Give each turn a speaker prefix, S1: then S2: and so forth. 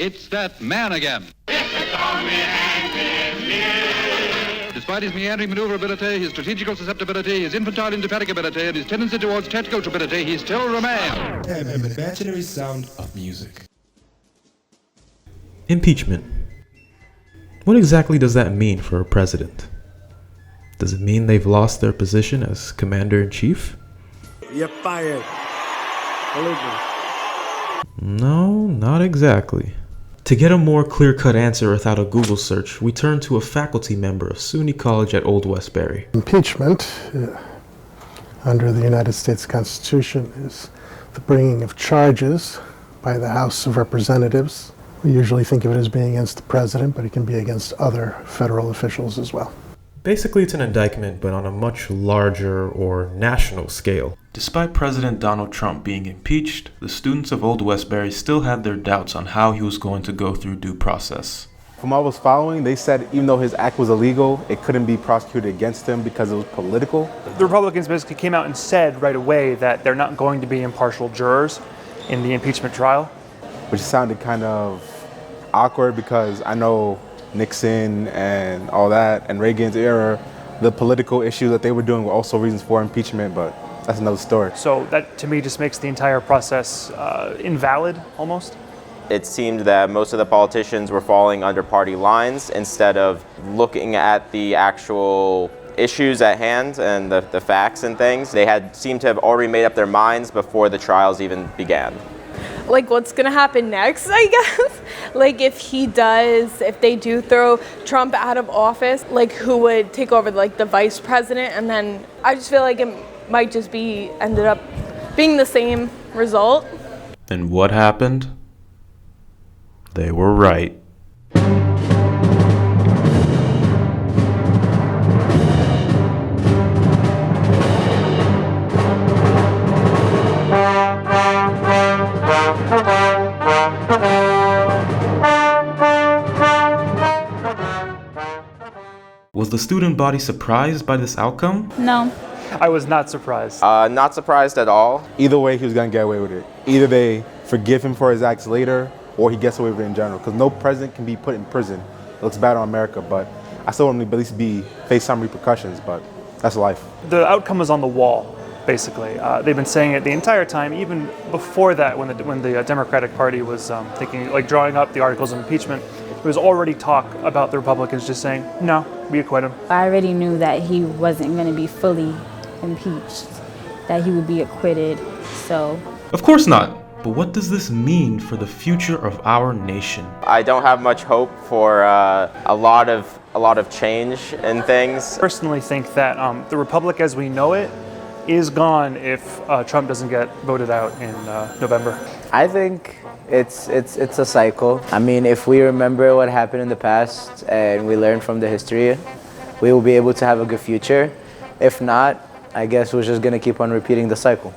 S1: It's that man again. Despite his meandering maneuverability, his strategical susceptibility, his infantile indefatigability, and his tendency towards tactical stupidity, he still remains
S2: an imaginary sound of music.
S3: Impeachment. What exactly does that mean for a president? Does it mean they've lost their position as commander-in-chief?
S4: You're fired.
S3: No, not exactly. To get a more clear-cut answer without a Google search, we turn to a faculty member of SUNY College at Old Westbury.
S5: Impeachment, under the United States Constitution, is the bringing of charges by the House of Representatives. We usually think of it as being against the president, but it can be against other federal officials as well.
S3: Basically, it's an indictment, but on a much larger or national scale. Despite President Donald Trump being impeached, the students of Old Westbury still had their doubts on how he was going to go through due process.
S6: From what I was following, they said even though his act was illegal, it couldn't be prosecuted against him because it was political.
S7: The Republicans basically came out and said right away that they're not going to be impartial jurors in the impeachment trial.
S6: Which sounded kind of awkward because I know Nixon and all that, and Reagan's era, the political issues that they were doing were also reasons for impeachment, but that's another story.
S7: So that, to me, just makes the entire process invalid, almost.
S8: It seemed that most of the politicians were falling under party lines instead of looking at the actual issues at hand and the facts and things. They seemed to have already made up their minds before the trials even began.
S9: Like, what's gonna happen next, I guess? Like, if they do throw Trump out of office, like, who would take over, like, the vice president? And then I just feel like it might just ended up being the same result.
S3: And what happened? They were right. Was the student body surprised by this outcome?
S10: No.
S7: I was not surprised.
S8: Not surprised at all.
S6: Either way, he was going to get away with it. Either they forgive him for his acts later, or he gets away with it in general. Because no president can be put in prison. It looks bad on America, but I still want him to at least face some repercussions, but that's life.
S7: The outcome was on the wall, basically. They've been saying it the entire time, even before that, when the Democratic Party was drawing up the articles of impeachment. There was already talk about the Republicans just saying, no, we acquit him.
S10: I already knew that he wasn't going to be fully impeached, that he would be acquitted, so.
S3: Of course not. But what does this mean for the future of our nation?
S8: I don't have much hope for a lot of change in things.
S7: I personally think that the Republic as we know it is gone if Trump doesn't get voted out in November.
S11: I think it's a cycle. I mean, if we remember what happened in the past and we learn from the history, we will be able to have a good future. If not, I guess we're just gonna keep on repeating the cycle.